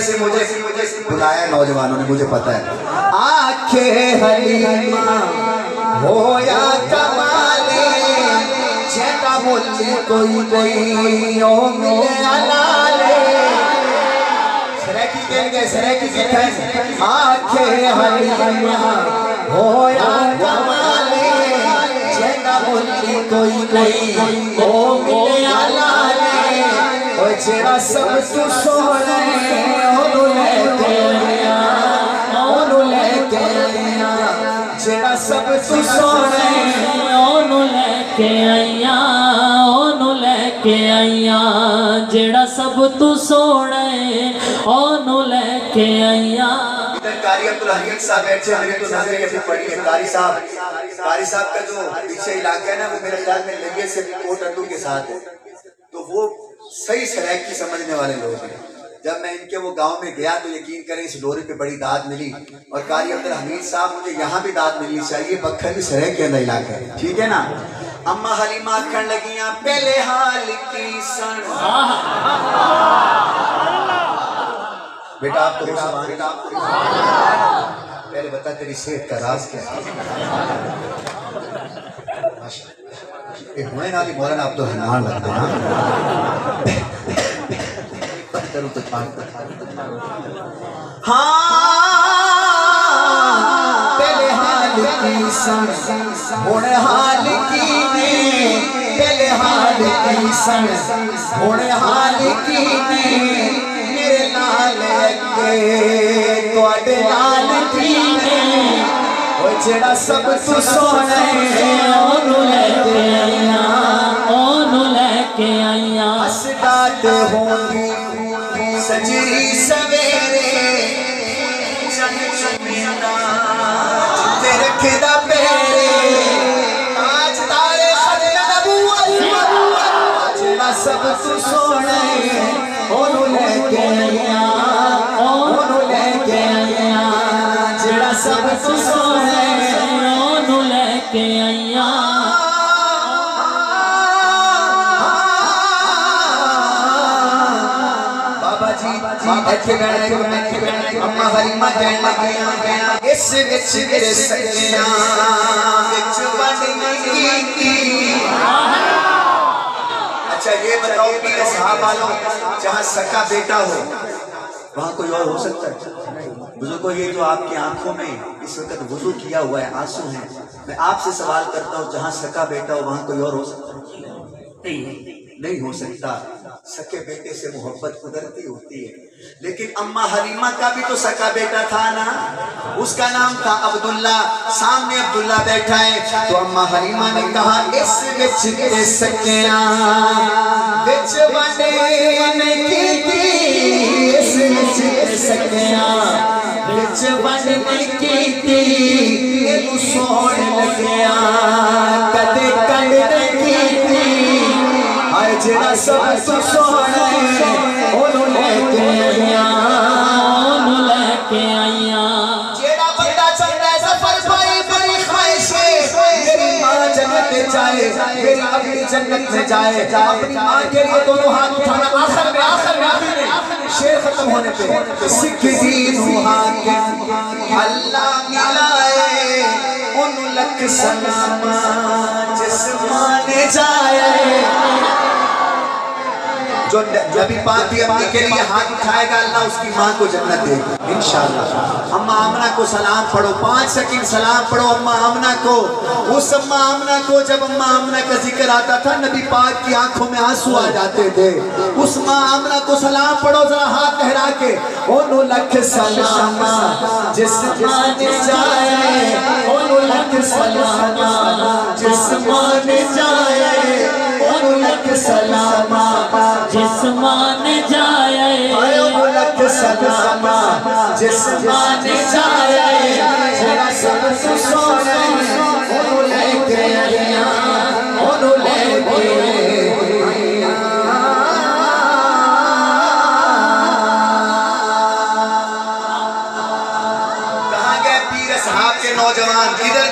से मुझे बुलाया नौजवानों ने, मुझे पता है। आंखें हलीमा होया कमाले जेदा बोली कोई कोई ओ मिले अलाले सरेकी कह गए सरेकी की आंखें हलीमा होया कमाले जेदा बोली कोई कोई ओ मिले अलाले ओ जेड़ा सब तू सोने ओनू लेके आया ओनू लेके आया जेड़ा सब तू सोने ओनू लेके आया ओनू लेके आया जेड़ा सब तू सोने ओनू लेके आया। इधर कारी अब्दुल हमीद साहब बैठे, मैंने तो नजर ये पड़ी है। कारी साहब का जो पीछे इलाका है ना, वो मेरे ख्याल में लगे से कोट अड्डू के साथ है, तो वो सही सराइकी समझने वाले लोग हैं। जब मैं इनके वो गांव में गया तो यकीन करें इस लोरी पे बड़ी दाद मिली, और कारी अब्दुल हमीद साहब मुझे यहाँ भी दाद मिलनी चाहिए, बखर भी सराय के अंदर इलाका है, ठीक है ना। अम्मा हलीमा खन लगियां पहले हाल की सन, बेटा आप तो पहले बता तेरी सेहत का राज क्या है। हुए ना मौलाना आप तो हैरान लगते हैं। हाँ पहले हाल की सन होने हाल की पहले हाल की सन होने हाल की मेरे लाल के तुहाडे लाल की ओ जेड़ा सब तू सोने ओनू लेके आया ओनू लेके आया। हसदात होंगी सजरी सवेरे जिते रखदा पेरे आज तारे खत्म नबूवत जेड़ा सब तू सोने ओनू लेके आया ओनू लेके आया जेड़ा सब तू सोने ओनू लेके आया। अम्मा हलीमा कहन लगियां इस विच मेरे सखियां विच बड़ी की। अच्छा ये बताओ पीर साहब वालों, जहाँ सका बेटा हो वहाँ कोई और हो सकता है? बुजुर्गों ये जो आपकी आंखों में इस वक्त वुजू किया हुआ है, आंसू हैं, मैं आपसे सवाल करता हूँ जहाँ सका बेटा हो वहाँ कोई और हो सकता है? नहीं हो सकता। सके बेटे से मोहब्बत कुदरती होती है, लेकिन अम्मा हलीमा का भी तो सका बेटा था ना, उसका नाम था अब्दुल्ला। सामने अब्दुल्ला बैठा है, तो अम्मा हलीमा ने कहा इस विच के सकिया विच बने की थी इस विच के सकिया विच बने की थी ये सोन लगिया कदे कदे की थी जेड़ा सब तू सोने ओनू लेके आया ओनू लेके आया। जेड़ा बंदा चलता है सफर पाए बड़ी ख्वाहिश है मेरी मां जन्नत में जाए मेरी अगली जन्नत में जाए, अपनी मां के लिए दोनों हाथ उठाना। आखिर में शेर खत्म होने पे सिख दीन के अल्लाह मिलाए उन लख सलाम जिस्माने जाए। जो नबी पाक भी अपने के लिए हाथ उठाएगा अल्लाह उसकी माँ को जन्नत देगा इंशाअल्लाह। अम्मा आमना को सलाम पढ़ो, 5 सेकंड सलाम पढ़ो अम्मा आमना को। उस अम्मा आमना को जब अम्मा आमना का जिक्र आता था नबी पाक की आंखों में आंसू आ जाते थे। उस माँ आमना को सलाम पढ़ो जरा हाथ लहरा के। ओनू लख सलाम जिस्माने जाए ओनू लख सलाम जिस्माने जाए ओनू लख सलाम जिस्माने जाए ओनू लख सलाम जिस्माने जाए जेड़ा सब तू सोने ओनू लेके आया ओनू लेके नौजवान किधर